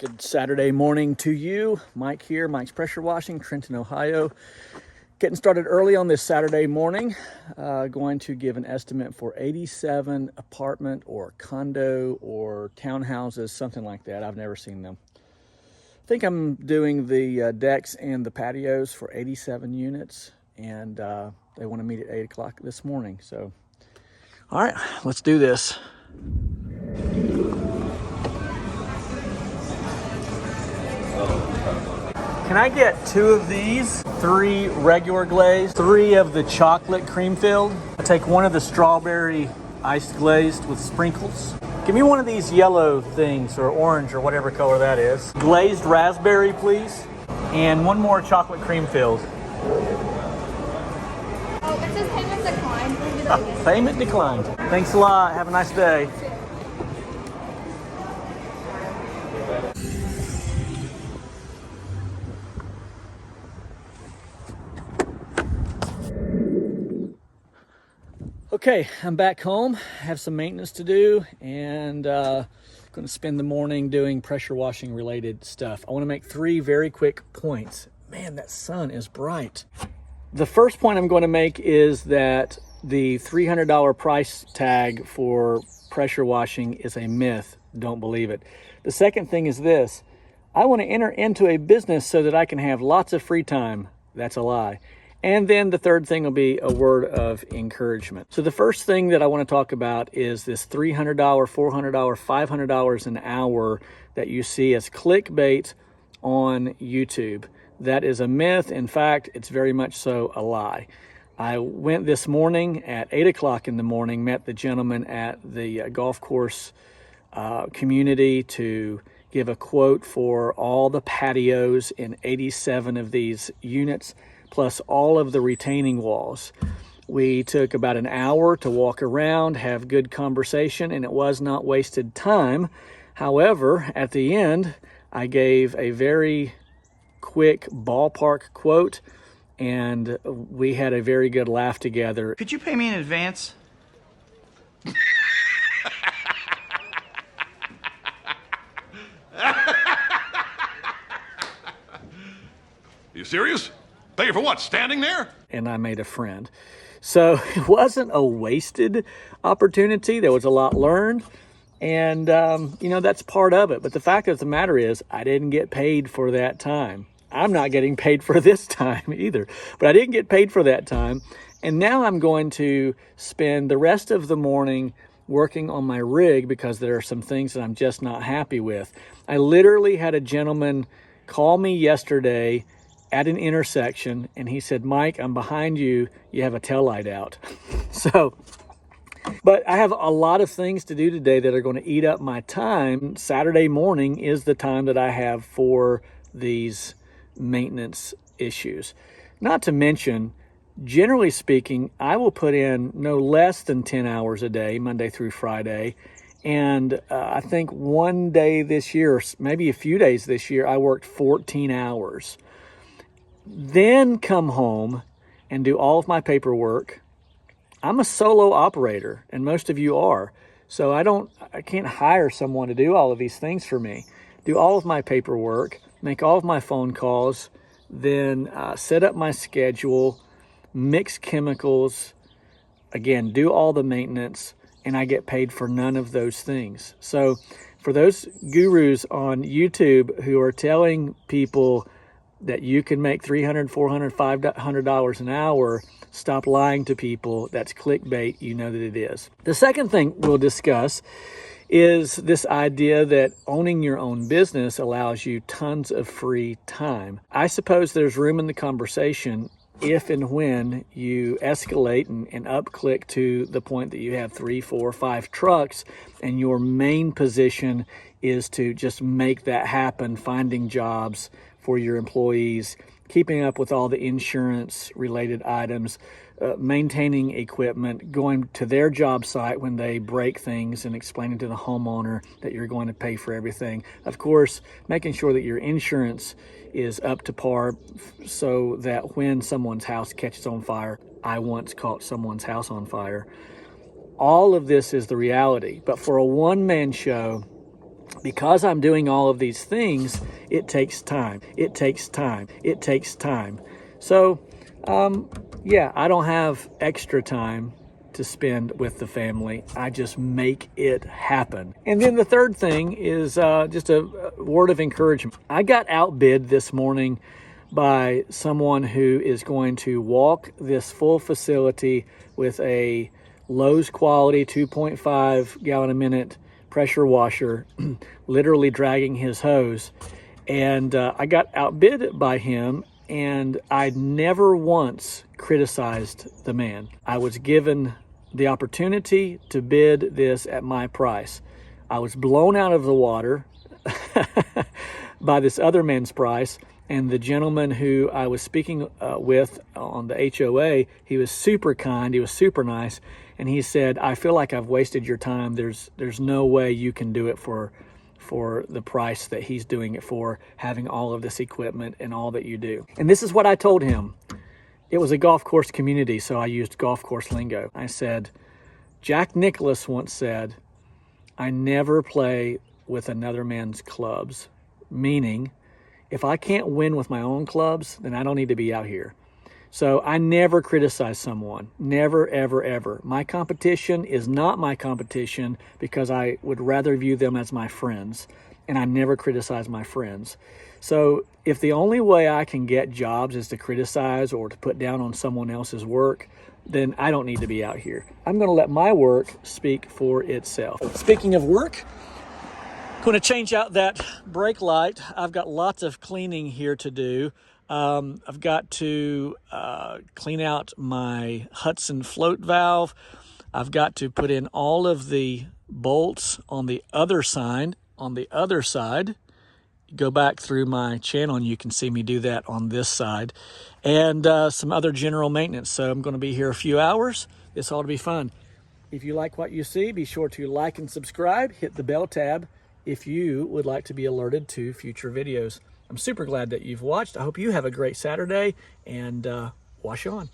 Good Saturday morning to you. Mike here, Mike's Pressure Washing, Trenton, Ohio. Getting started early on this Saturday morning. Going to give an estimate for 87 apartment or condo or townhouses, something like that. I've never seen them. I think I'm doing the decks and the patios for 87 units, and they want to meet at 8 o'clock this morning. So, all right, let's do this. Can I get 2 of these, 3 regular glazed, 3 of the chocolate cream filled? I'll take 1 of the strawberry iced glazed with sprinkles. Give me 1 of these yellow things, or orange, or whatever color that is. Glazed raspberry, please. And 1 more chocolate cream filled. Oh, it says payment declined. Can we do that again? Payment declined. Thanks a lot. Have a nice day. Okay, I'm back home, have some maintenance to do, and going to spend the morning doing pressure washing related stuff. I want to make 3 very quick points. Man, that sun is bright. The first point I'm going to make is that the $300 price tag for pressure washing is a myth. Don't believe it. The second thing is this: I want to enter into a business so that I can have lots of free time. That's a lie. And then the third thing will be a word of encouragement. So the first thing that I want to talk about is this $300, $400, $500 an hour that you see as clickbait on YouTube. That is a myth. In fact, it's very much so a lie. I went this morning at 8 o'clock in the morning, met the gentleman at the golf course community to give a quote for all the patios in 87 of these units, plus all of the retaining walls. We took about an hour to walk around, have good conversation, and it was not wasted time. However, at the end, I gave a very quick ballpark quote, and we had a very good laugh together. Could you pay me in advance? You serious? Pay you for what? Standing there? And I made a friend. So it wasn't a wasted opportunity. There was a lot learned. And, that's part of it. But the fact of the matter is, I didn't get paid for that time. I'm not getting paid for this time either. But I didn't get paid for that time. And now I'm going to spend the rest of the morning working on my rig because there are some things that I'm just not happy with. I literally had a gentleman call me yesterday at an intersection, and he said, "Mike, I'm behind you. You have a taillight out." But I have a lot of things to do today that are going to eat up my time. Saturday morning is the time that I have for these maintenance issues. Not to mention, generally speaking, I will put in no less than 10 hours a day, Monday through Friday. And I think one day this year, or maybe a few days this year, I worked 14 hours. Then come home and do all of my paperwork. I'm a solo operator, and most of you are. So I can't hire someone to do all of these things for me. Do all of my paperwork, make all of my phone calls, then set up my schedule, mix chemicals, again, do all the maintenance, and I get paid for none of those things. So for those gurus on YouTube who are telling people that you can make $300, $400, $500 an hour, stop lying to people. That's clickbait. You know that it is. The second thing we'll discuss is this idea that owning your own business allows you tons of free time. I suppose there's room in the conversation if and when you escalate and up-click to the point that you have 3, 4, 5 trucks, and your main position is to just make that happen, finding jobs for your employees, keeping up with all the insurance related items, maintaining equipment, going to their job site when they break things and explaining to the homeowner that you're going to pay for everything. Of course, making sure that your insurance is up to par so that when someone's house catches on fire, I once caught someone's house on fire. All of this is the reality. But for a one-man show, Because I'm doing all of these things, it takes time. It takes time. It takes time. So, yeah, I don't have extra time to spend with the family. I just make it happen. And then the third thing is just a word of encouragement. I got outbid this morning by someone who is going to walk this full facility with a Lowe's quality 2.5 gallon a minute pressure washer, literally dragging his hose. And I got outbid by him, and I never once criticized the man. I was given the opportunity to bid this at my price. I was blown out of the water by this other man's price. And the gentleman who I was speaking with on the HOA, he was super kind, he was super nice, and he said, I feel like I've wasted your time. There's no way you can do it for the price that he's doing it for, having all of this equipment and all that you do. And this is what I told him. It was a golf course community, so I used golf course lingo. I said, Jack Nicklaus once said, I never play with another man's clubs, meaning, if I can't win with my own clubs, then I don't need to be out here. So I never criticize someone. Never, ever, ever. My competition is not my competition because I would rather view them as my friends. And I never criticize my friends. So if the only way I can get jobs is to criticize or to put down on someone else's work, then I don't need to be out here. I'm going to let my work speak for itself. Speaking of work, going to change out that brake light. I've got lots of cleaning here to do. I've got to clean out my Hudson float valve. I've got to put in all of the bolts on the other side. Go back through my channel and you can see me do that on this side. And some other general maintenance. So I'm going to be here a few hours. This ought to be fun. If you like what you see, be sure to like and subscribe. Hit the bell tab if you would like to be alerted to future videos. I'm super glad that you've watched. I hope you have a great Saturday, and wash on.